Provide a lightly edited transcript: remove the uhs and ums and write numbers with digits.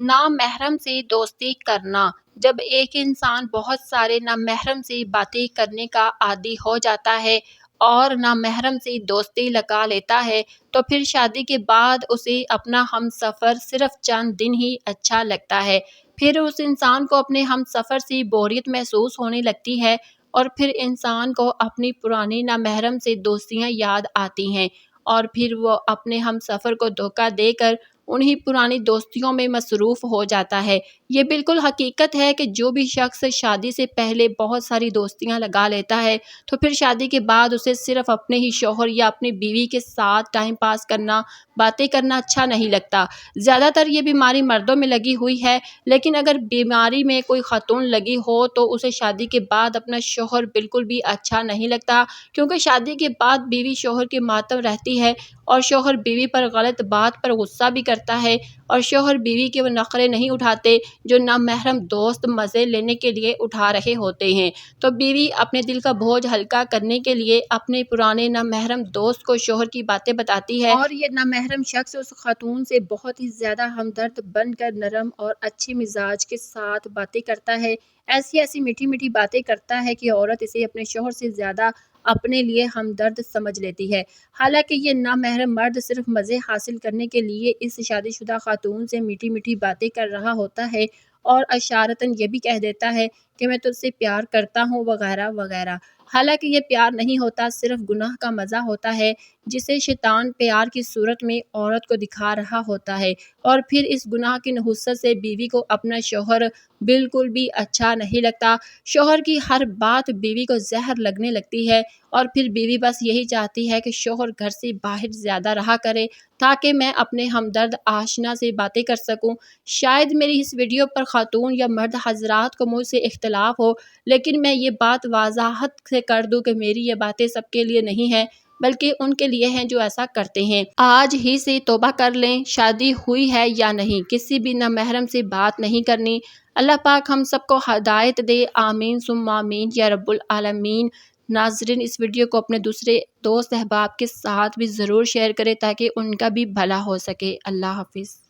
نامحرم سے دوستی کرنا۔ جب ایک انسان بہت سارے نامحرم سے باتیں کرنے کا عادی ہو جاتا ہے اور نامحرم سے دوستی لگا لیتا ہے تو پھر شادی کے بعد اسے اپنا ہم سفر صرف چند دن ہی اچھا لگتا ہے۔ پھر اس انسان کو اپنے ہم سفر سے بوریت محسوس ہونے لگتی ہے اور پھر انسان کو اپنی پرانی نامحرم سے دوستیاں یاد آتی ہیں اور پھر وہ اپنے ہم سفر کو دھوکہ دے کر انہی پرانی دوستیوں میں مصروف ہو جاتا ہے۔ یہ بالکل حقیقت ہے کہ جو بھی شخص شادی سے پہلے بہت ساری دوستیاں لگا لیتا ہے تو پھر شادی کے بعد اسے صرف اپنے ہی شوہر یا اپنی بیوی کے ساتھ ٹائم پاس کرنا، باتیں کرنا اچھا نہیں لگتا۔ زیادہ تر یہ بیماری مردوں میں لگی ہوئی ہے، لیکن اگر بیماری میں کوئی خاتون لگی ہو تو اسے شادی کے بعد اپنا شوہر بالکل بھی اچھا نہیں لگتا، کیونکہ شادی کے بعد بیوی شوہر کے ماتم رہتی ہے اور شوہر بیوی پر غلط بات پر غصہ بھی کرتا ہے اور شوہر بیوی کے وہ نخرے نہیں اٹھاتے جو نامحرم دوست مزے لینے کے لیے اٹھا رہے ہوتے ہیں۔ تو بیوی اپنے دل کا بوجھ ہلکا کرنے کے لیے اپنے پرانے نامحرم دوست کو شوہر کی باتیں بتاتی ہے اور یہ نامحرم شخص اس خاتون سے بہت ہی زیادہ ہمدرد بن کر نرم اور اچھے مزاج کے ساتھ باتیں کرتا ہے، ایسی میٹھی میٹھی باتیں کرتا ہے کہ عورت اسے اپنے شوہر سے زیادہ اپنے لیے ہمدرد سمجھ لیتی ہے۔ حالانکہ یہ نامحرم مرد صرف مزے حاصل کرنے کے لیے اس شادی شدہ خاتون سے میٹھی میٹھی باتیں کر رہا ہوتا ہے اور اشارتاً یہ بھی کہہ دیتا ہے کہ میں تجھ سے پیار کرتا ہوں وغیرہ وغیرہ۔ حالانکہ یہ پیار نہیں ہوتا، صرف گناہ کا مزہ ہوتا ہے جسے شیطان پیار کی صورت میں عورت کو دکھا رہا ہوتا ہے، اور پھر اس گناہ کی نحوست سے بیوی کو اپنا شوہر بالکل بھی اچھا نہیں لگتا۔ شوہر کی ہر بات بیوی کو زہر لگنے لگتی ہے اور پھر بیوی بس یہی چاہتی ہے کہ شوہر گھر سے باہر زیادہ رہا کرے تاکہ میں اپنے ہمدرد آشنا سے باتیں کر سکوں۔ شاید میری اس ویڈیو پر خاتون یا مرد حضرات کو مجھ سے اختلاف ہو، لیکن میں یہ بات وضاحت سے کر دوں کہ میری یہ باتیں سب کے لیے نہیں ہیں، بلکہ ان کے لیے ہیں جو ایسا کرتے ہیں۔ آج ہی سے توبہ کر لیں، شادی ہوئی ہے یا نہیں کسی بھی نامحرم سے بات نہیں کرنی۔ اللہ پاک ہم سب کو ہدایت دے، آمین ثم آمین یا رب العالمین۔ ناظرین، اس ویڈیو کو اپنے دوسرے دوست احباب کے ساتھ بھی ضرور شیئر کریں تاکہ ان کا بھی بھلا ہو سکے۔ اللہ حافظ۔